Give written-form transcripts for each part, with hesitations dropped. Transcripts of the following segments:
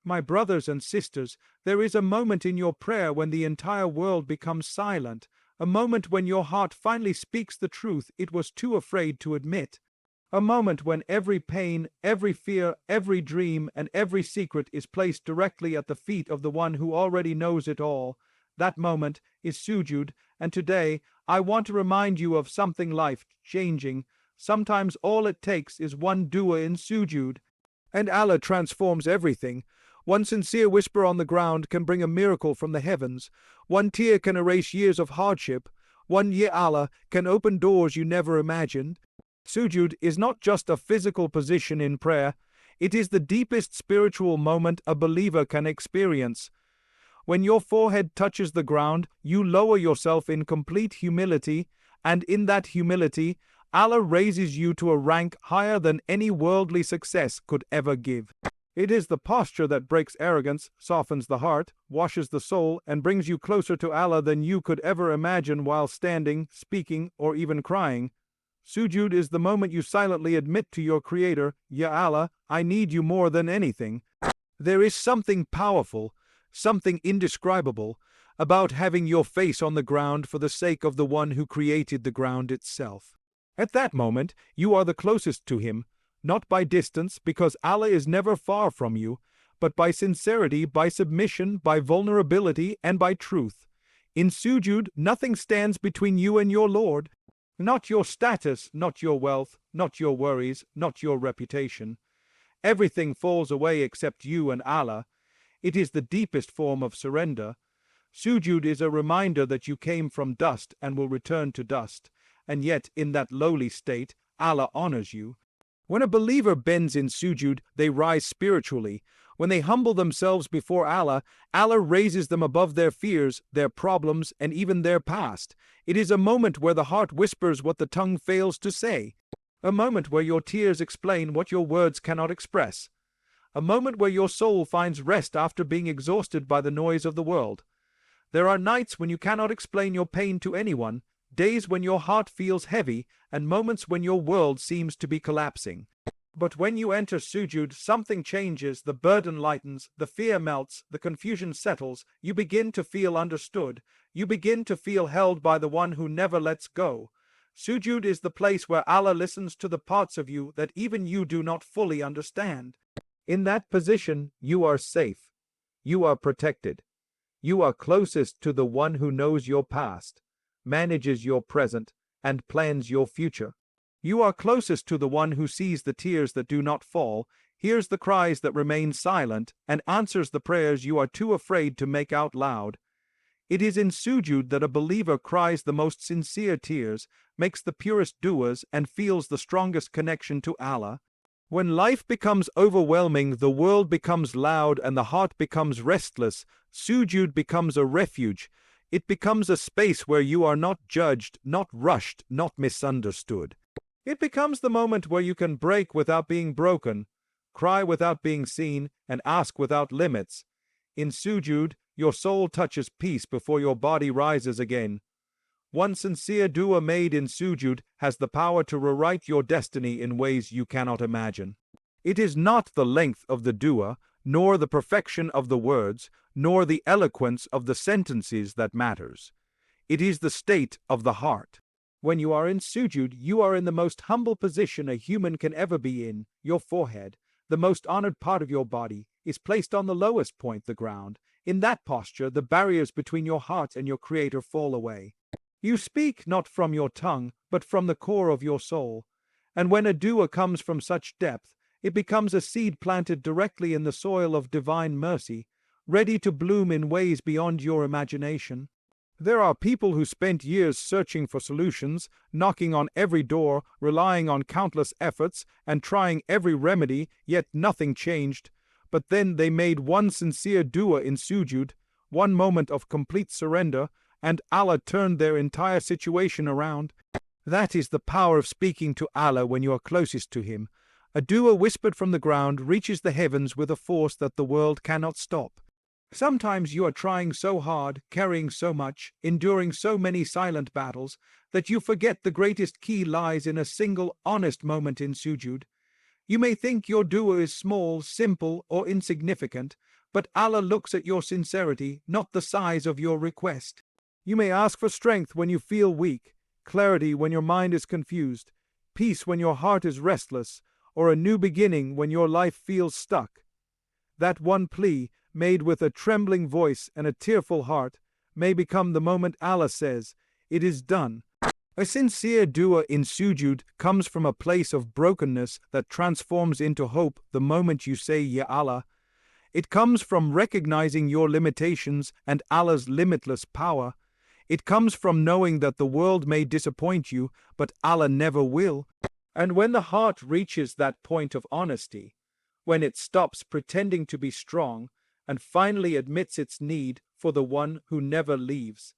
My brothers and sisters, there is a moment in your prayer when the entire world becomes silent, a moment when your heart finally speaks the truth it was too afraid to admit. A moment when every pain, every fear, every dream, and every secret is placed directly at the feet of the one who already knows it all. That moment is Sujood, and today I want to remind you of something life-changing. Sometimes all it takes is one dua in Sujood, and Allah transforms everything. One sincere whisper on the ground can bring a miracle from the heavens. One tear can erase years of hardship. One Ya Allah can open doors you never imagined. Sujood is not just a physical position in prayer, it is the deepest spiritual moment a believer can experience. When your forehead touches the ground, you lower yourself in complete humility, and in that humility, Allah raises you to a rank higher than any worldly success could ever give. It is the posture that breaks arrogance, softens the heart, washes the soul, and brings you closer to Allah than you could ever imagine while standing, speaking, or even crying. Sujood is the moment you silently admit to your Creator, Ya Allah, I need you more than anything. There is something powerful, something indescribable, about having your face on the ground for the sake of the one who created the ground itself. At that moment, you are the closest to Him, not by distance, because Allah is never far from you, but by sincerity, by submission, by vulnerability, and by truth. In Sujood, nothing stands between you and your Lord. Not your status, not your wealth, not your worries, not your reputation. Everything falls away except you and Allah. It is the deepest form of surrender. Sujood is a reminder that you came from dust and will return to dust, and yet in that lowly state, Allah honors you. When a believer bends in sujood, they rise spiritually. When they humble themselves before Allah, Allah raises them above their fears, their problems, and even their past. It is a moment where the heart whispers what the tongue fails to say. A moment where your tears explain what your words cannot express. A moment where your soul finds rest after being exhausted by the noise of the world. There are nights when you cannot explain your pain to anyone, days when your heart feels heavy, and moments when your world seems to be collapsing. But when you enter sujood, something changes, the burden lightens, the fear melts, the confusion settles, you begin to feel understood, you begin to feel held by the one who never lets go. Sujood is the place where Allah listens to the parts of you that even you do not fully understand. In that position, you are safe. You are protected. You are closest to the one who knows your past, manages your present, and plans your future. You are closest to the one who sees the tears that do not fall, hears the cries that remain silent, and answers the prayers you are too afraid to make out loud. It is in sujood that a believer cries the most sincere tears, makes the purest du'as, and feels the strongest connection to Allah. When life becomes overwhelming, the world becomes loud, and the heart becomes restless, sujood becomes a refuge. It becomes a space where you are not judged, not rushed, not misunderstood. It becomes the moment where you can break without being broken, cry without being seen, and ask without limits. In sujood, your soul touches peace before your body rises again. One sincere dua made in sujood has the power to rewrite your destiny in ways you cannot imagine. It is not the length of the dua, nor the perfection of the words, nor the eloquence of the sentences that matters. It is the state of the heart. When you are in sujood, you are in the most humble position a human can ever be in. Your forehead, the most honored part of your body, is placed on the lowest point, the ground. In that posture, the barriers between your heart and your Creator fall away. You speak not from your tongue, but from the core of your soul. And when a dua comes from such depth, it becomes a seed planted directly in the soil of divine mercy, ready to bloom in ways beyond your imagination. There are people who spent years searching for solutions, knocking on every door, relying on countless efforts, and trying every remedy, yet nothing changed. But then they made one sincere dua in sujood, one moment of complete surrender, and Allah turned their entire situation around. That is the power of speaking to Allah when you are closest to Him. A dua whispered from the ground reaches the heavens with a force that the world cannot stop. Sometimes you are trying so hard, carrying so much, enduring so many silent battles, that you forget the greatest key lies in a single honest moment in sujood. You may think your dua is small, simple, or insignificant, but Allah looks at your sincerity, not the size of your request. You may ask for strength when you feel weak, clarity when your mind is confused, peace when your heart is restless, or a new beginning when your life feels stuck. That one plea, made with a trembling voice and a tearful heart, may become the moment Allah says, "It is done." A sincere dua in sujood comes from a place of brokenness that transforms into hope the moment you say, "Ya Allah." It comes from recognizing your limitations and Allah's limitless power. It comes from knowing that the world may disappoint you, but Allah never will. And when the heart reaches that point of honesty, when it stops pretending to be strong and finally admits its need for the one who never leaves,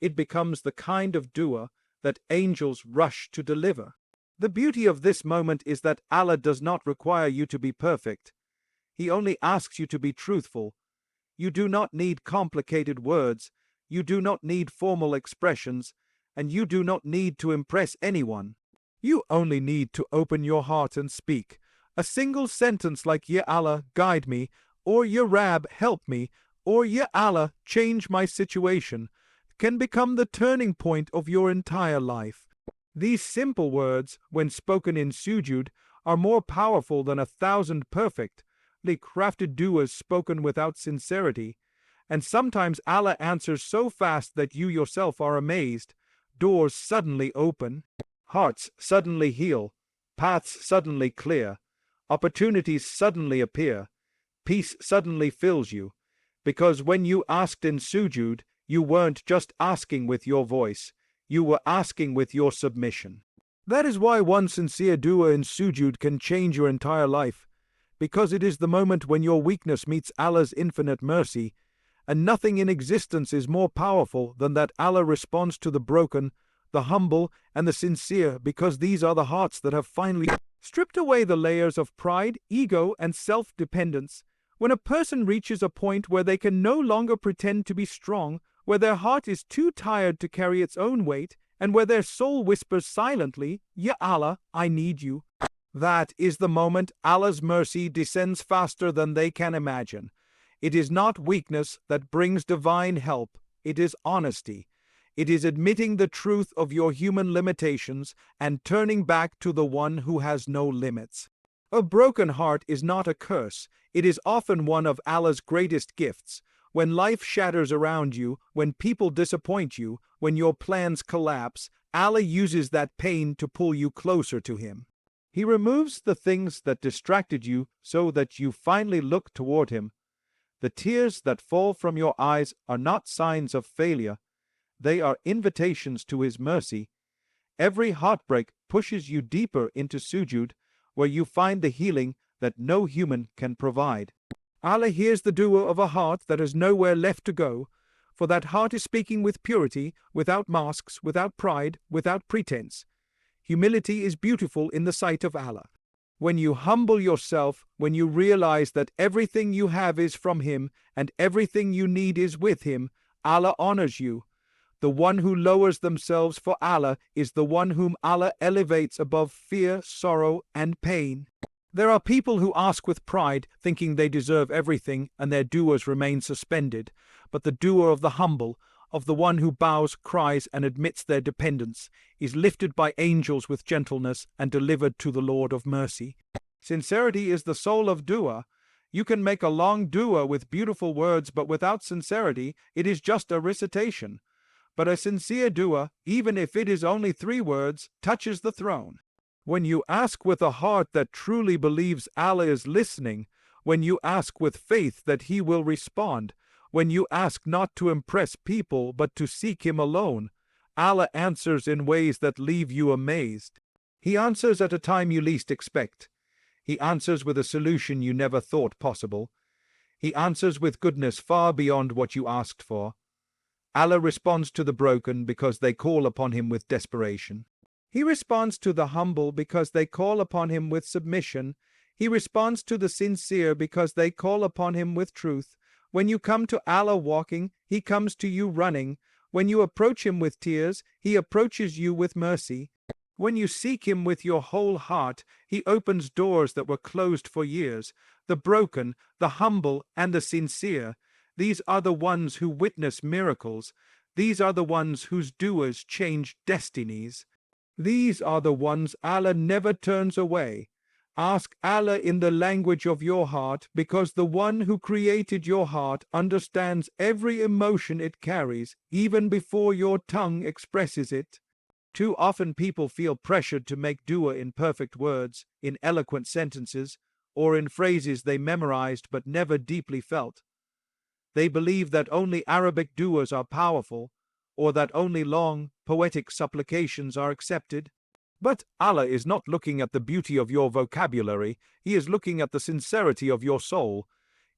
it becomes the kind of dua that angels rush to deliver. The beauty of this moment is that Allah does not require you to be perfect. He only asks you to be truthful. You do not need complicated words, you do not need formal expressions, and you do not need to impress anyone. You only need to open your heart and speak. A single sentence like "Ya Allah, guide me," or "Ya Rab, help me," or "Ya Allah, change my situation," can become the turning point of your entire life. These simple words, when spoken in sujood, are more powerful than 1,000 perfectly crafted duas spoken without sincerity. And sometimes Allah answers so fast that you yourself are amazed. Doors suddenly open, hearts suddenly heal, paths suddenly clear, opportunities suddenly appear, peace suddenly fills you. Because when you asked in sujood, you weren't just asking with your voice, you were asking with your submission. That is why one sincere dua in sujood can change your entire life, because it is the moment when your weakness meets Allah's infinite mercy, and nothing in existence is more powerful than that Allah responds to the broken, the humble, and the sincere, because these are the hearts that have finally stripped away the layers of pride, ego, and self-dependence. When a person reaches a point where they can no longer pretend to be strong, where their heart is too tired to carry its own weight, and where their soul whispers silently, "Ya Allah, I need you," that is the moment Allah's mercy descends faster than they can imagine. It is not weakness that brings divine help, it is honesty. It is admitting the truth of your human limitations and turning back to the one who has no limits. A broken heart is not a curse, it is often one of Allah's greatest gifts. When life shatters around you, when people disappoint you, when your plans collapse, Allah uses that pain to pull you closer to Him. He removes the things that distracted you so that you finally look toward Him. The tears that fall from your eyes are not signs of failure. They are invitations to His mercy. Every heartbreak pushes you deeper into sujood, where you find the healing that no human can provide. Allah hears the dua of a heart that has nowhere left to go, for that heart is speaking with purity, without masks, without pride, without pretense. Humility is beautiful in the sight of Allah. When you humble yourself, when you realize that everything you have is from Him and everything you need is with Him, Allah honors you. The one who lowers themselves for Allah is the one whom Allah elevates above fear, sorrow, and pain. There are people who ask with pride, thinking they deserve everything, and their duas remain suspended. But the dua of the humble, of the one who bows, cries, and admits their dependence, is lifted by angels with gentleness and delivered to the Lord of mercy. Sincerity is the soul of dua. You can make a long dua with beautiful words, but without sincerity, it is just a recitation. But a sincere dua, even if it is only 3 words, touches the throne. When you ask with a heart that truly believes Allah is listening, when you ask with faith that He will respond, when you ask not to impress people but to seek Him alone, Allah answers in ways that leave you amazed. He answers at a time you least expect. He answers with a solution you never thought possible. He answers with goodness far beyond what you asked for. Allah responds to the broken because they call upon Him with desperation. He responds to the humble because they call upon Him with submission. He responds to the sincere because they call upon Him with truth. When you come to Allah walking, He comes to you running. When you approach Him with tears, He approaches you with mercy. When you seek him with your whole heart, he opens doors that were closed for years. The broken, the humble, and the sincere, these are the ones who witness miracles. These are the ones whose doers change destinies. These are the ones Allah never turns away. Ask Allah in the language of your heart, because the one who created your heart understands every emotion it carries, even before your tongue expresses it. Too often people feel pressured to make dua in perfect words, in eloquent sentences, or in phrases they memorized but never deeply felt. They believe that only Arabic duas are powerful, or that only long, poetic supplications are accepted. But Allah is not looking at the beauty of your vocabulary, He is looking at the sincerity of your soul.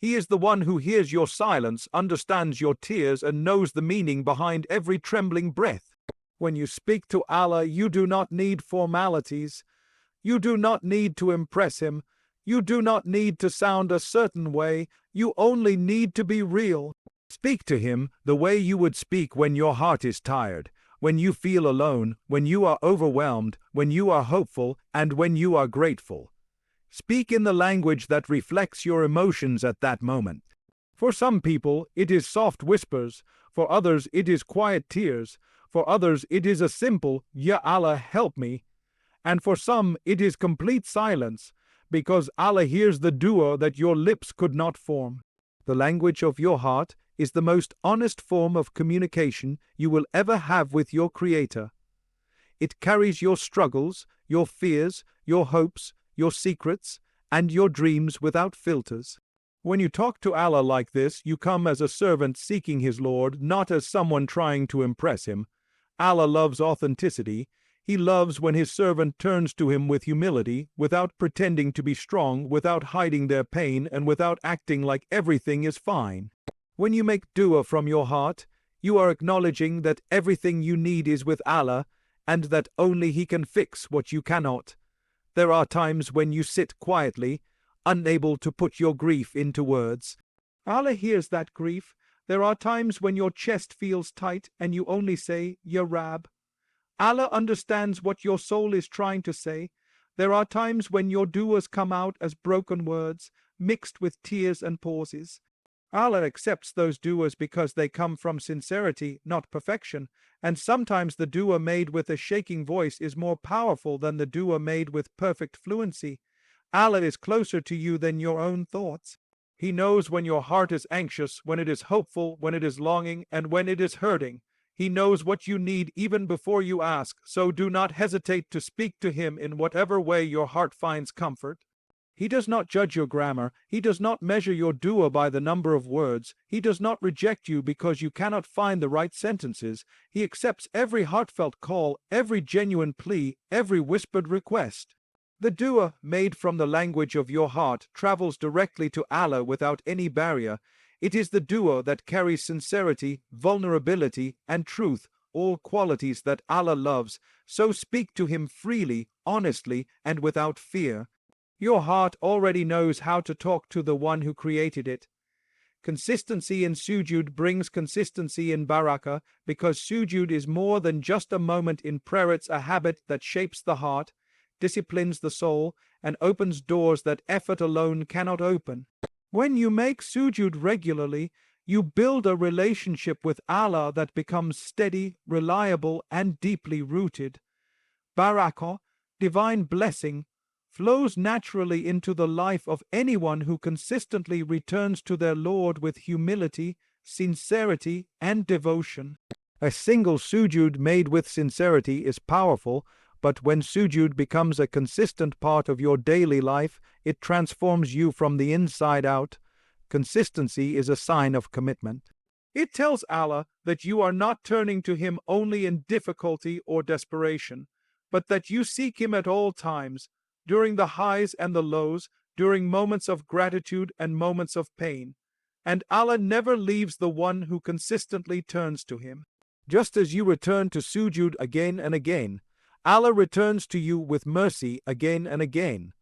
He is the one who hears your silence, understands your tears, and knows the meaning behind every trembling breath. When you speak to Allah, you do not need formalities. You do not need to impress Him. You do not need to sound a certain way. You only need to be real. Speak to Him the way you would speak when your heart is tired, when you feel alone, when you are overwhelmed, when you are hopeful, and when you are grateful. Speak in the language that reflects your emotions at that moment. For some people, it is soft whispers. For others, it is quiet tears. For others, it is a simple, Ya Allah, help me. And for some, it is complete silence, because Allah hears the dua that your lips could not form. The language of your heart is the most honest form of communication you will ever have with your Creator. It carries your struggles, your fears, your hopes, your secrets, and your dreams without filters. When you talk to Allah like this, you come as a servant seeking his Lord, not as someone trying to impress him. Allah loves authenticity. He loves when his servant turns to him with humility, without pretending to be strong, without hiding their pain, and without acting like everything is fine. When you make dua from your heart, you are acknowledging that everything you need is with Allah, and that only He can fix what you cannot. There are times when you sit quietly, unable to put your grief into words. Allah hears that grief. There are times when your chest feels tight and you only say, Ya Rab. Allah understands what your soul is trying to say. There are times when your duas come out as broken words, mixed with tears and pauses. Allah accepts those duas because they come from sincerity, not perfection, and sometimes the dua made with a shaking voice is more powerful than the dua made with perfect fluency. Allah is closer to you than your own thoughts. He knows when your heart is anxious, when it is hopeful, when it is longing, and when it is hurting. He knows what you need even before you ask, so do not hesitate to speak to Him in whatever way your heart finds comfort. He does not judge your grammar. He does not measure your dua by the number of words. He does not reject you because you cannot find the right sentences. He accepts every heartfelt call, every genuine plea, every whispered request. The dua, made from the language of your heart, travels directly to Allah without any barrier. It is the dua that carries sincerity, vulnerability, and truth, all qualities that Allah loves. So speak to Him freely, honestly, and without fear. Your heart already knows how to talk to the one who created it. Consistency in sujood brings consistency in barakah, because sujood is more than just a moment in prayer. It's a habit that shapes the heart, disciplines the soul, and opens doors that effort alone cannot open. When you make sujood regularly, you build a relationship with Allah that becomes steady, reliable, and deeply rooted. Barakah, divine blessing, flows naturally into the life of anyone who consistently returns to their Lord with humility, sincerity, and devotion. A single sujood made with sincerity is powerful, but when sujood becomes a consistent part of your daily life, it transforms you from the inside out. Consistency is a sign of commitment. It tells Allah that you are not turning to Him only in difficulty or desperation, but that you seek Him at all times, during the highs and the lows, during moments of gratitude and moments of pain. And Allah never leaves the one who consistently turns to Him. Just as you return to sujood again and again, Allah returns to you with mercy again and again.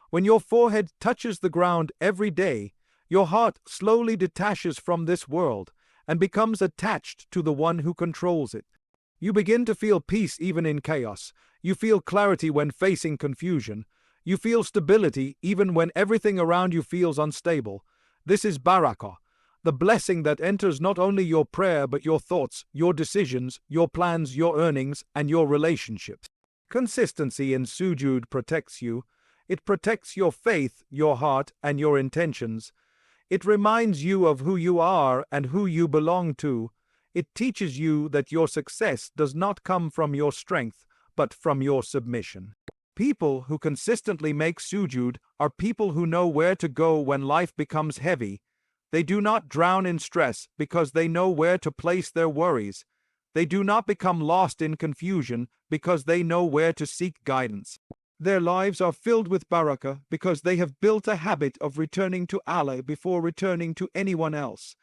When your forehead touches the ground every day, your heart slowly detaches from this world and becomes attached to the one who controls it. You begin to feel peace even in chaos. You feel clarity when facing confusion. You feel stability even when everything around you feels unstable. This is barakah, the blessing that enters not only your prayer but your thoughts, your decisions, your plans, your earnings, and your relationships. Consistency in sujood protects you. It protects your faith, your heart, and your intentions. It reminds you of who you are and who you belong to. It teaches you that your success does not come from your strength, but from your submission. People who consistently make sujood are people who know where to go when life becomes heavy. They do not drown in stress because they know where to place their worries. They do not become lost in confusion because they know where to seek guidance. Their lives are filled with barakah because they have built a habit of returning to Allah before returning to anyone else.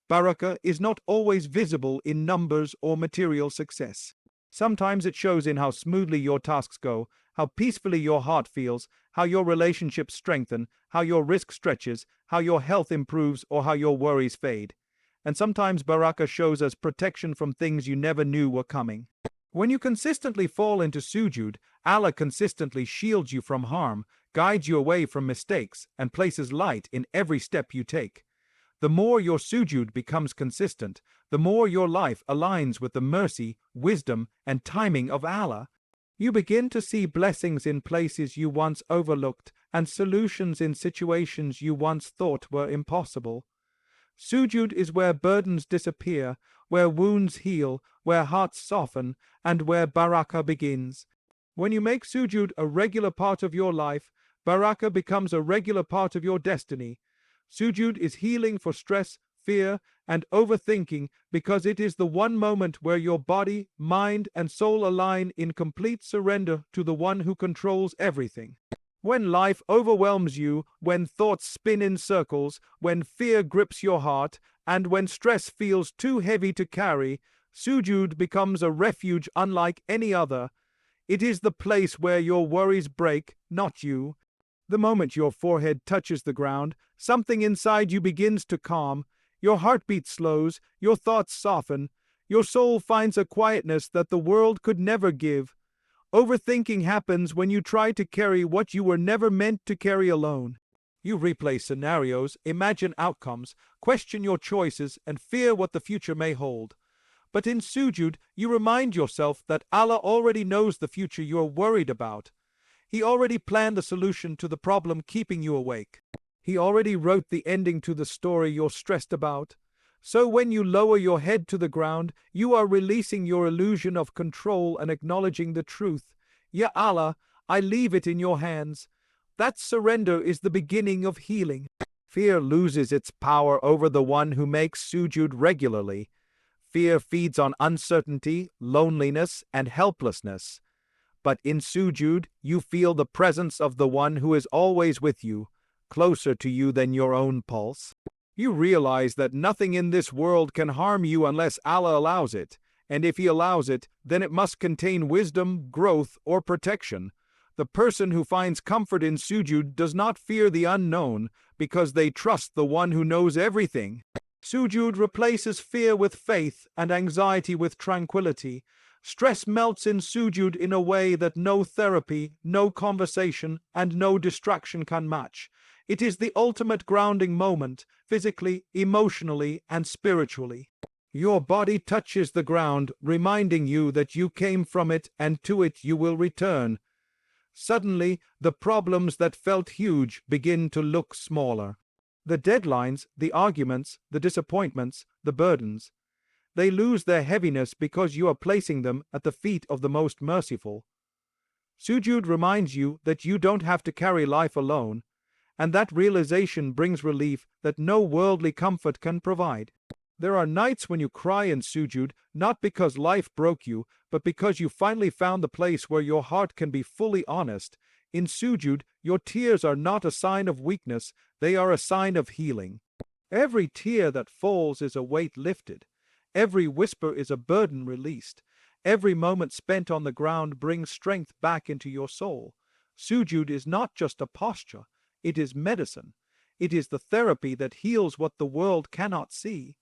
Barakah is not always visible in numbers or material success. Sometimes it shows in how smoothly your tasks go, how peacefully your heart feels, how your relationships strengthen, how your rizq stretches, how your health improves, or how your worries fade. And sometimes barakah shows as protection from things you never knew were coming. When you consistently fall into sujood, Allah consistently shields you from harm, guides you away from mistakes, and places light in every step you take. The more your sujood becomes consistent, the more your life aligns with the mercy, wisdom, and timing of Allah. You begin to see blessings in places you once overlooked and solutions in situations you once thought were impossible. Sujood is where burdens disappear, where wounds heal, where hearts soften, and where barakah begins. When you make sujood a regular part of your life, barakah becomes a regular part of your destiny. Sujood is healing for stress, fear, and overthinking because it is the one moment where your body, mind, and soul align in complete surrender to the one who controls everything. When life overwhelms you, when thoughts spin in circles, when fear grips your heart, and when stress feels too heavy to carry, sujood becomes a refuge unlike any other. It is the place where your worries break, not you. The moment your forehead touches the ground, something inside you begins to calm. Your heartbeat slows, your thoughts soften, your soul finds a quietness that the world could never give. Overthinking happens when you try to carry what you were never meant to carry alone. You replay scenarios, imagine outcomes, question your choices, and fear what the future may hold. But in sujood, you remind yourself that Allah already knows the future you are worried about. He already planned the solution to the problem keeping you awake. He already wrote the ending to the story you're stressed about. So when you lower your head to the ground, you are releasing your illusion of control and acknowledging the truth. Ya Allah, I leave it in your hands. That surrender is the beginning of healing. Fear loses its power over the one who makes sujood regularly. Fear feeds on uncertainty, loneliness, and helplessness. But in sujood, you feel the presence of the one who is always with you, closer to you than your own pulse. You realize that nothing in this world can harm you unless Allah allows it, and if He allows it, then it must contain wisdom, growth, or protection. The person who finds comfort in sujood does not fear the unknown because they trust the one who knows everything. Sujood replaces fear with faith and anxiety with tranquility. Stress melts in sujood in a way that no therapy, no conversation, and no distraction can match. It is the ultimate grounding moment, physically, emotionally, and spiritually. Your body touches the ground, reminding you that you came from it and to it you will return. Suddenly, the problems that felt huge begin to look smaller. The deadlines, the arguments, the disappointments, the burdens, they lose their heaviness because you are placing them at the feet of the most merciful. Sujood reminds you that you don't have to carry life alone, and that realization brings relief that no worldly comfort can provide. There are nights when you cry in sujood, not because life broke you, but because you finally found the place where your heart can be fully honest. In sujood, your tears are not a sign of weakness, they are a sign of healing. Every tear that falls is a weight lifted. Every whisper is a burden released. Every moment spent on the ground brings strength back into your soul. Sujood is not just a posture, it is medicine. It is the therapy that heals what the world cannot see.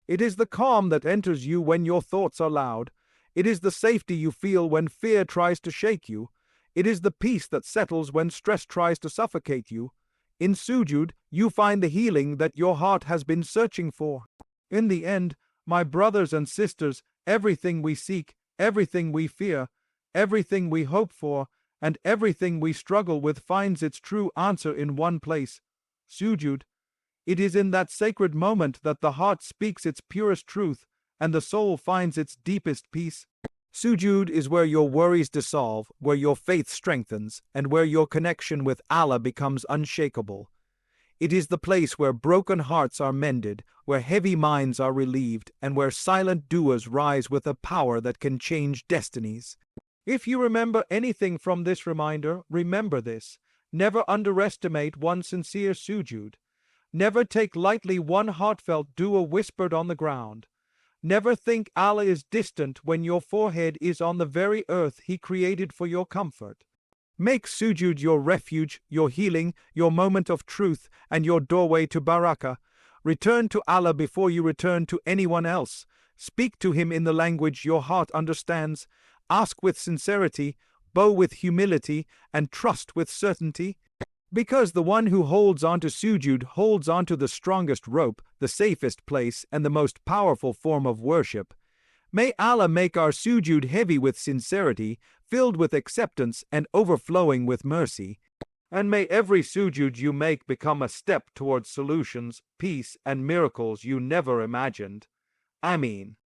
It is the calm that enters you when your thoughts are loud. It is the safety you feel when fear tries to shake you. It is the peace that settles when stress tries to suffocate you. In Sujood, you find the healing that your heart has been searching for. In the end, my brothers and sisters, everything we seek, everything we fear, everything we hope for, and everything we struggle with finds its true answer in one place: Sujood. It is in that sacred moment that the heart speaks its purest truth and the soul finds its deepest peace. Sujood is where your worries dissolve, where your faith strengthens, and where your connection with Allah becomes unshakable. It is the place where broken hearts are mended, where heavy minds are relieved, and where silent doers rise with a power that can change destinies. If you remember anything from this reminder, remember this: never underestimate one sincere sujood. Never take lightly one heartfelt dua whispered on the ground. Never think Allah is distant when your forehead is on the very earth He created for your comfort. Make sujood your refuge, your healing, your moment of truth, and your doorway to barakah. Return to Allah before you return to anyone else. Speak to Him in the language your heart understands. Ask with sincerity, bow with humility, and trust with certainty. Because the one who holds onto sujood holds onto the strongest rope, the safest place, and the most powerful form of worship. May Allah make our sujood heavy with sincerity, filled with acceptance, and overflowing with mercy. And may every sujood you make become a step towards solutions, peace, and miracles you never imagined. Ameen.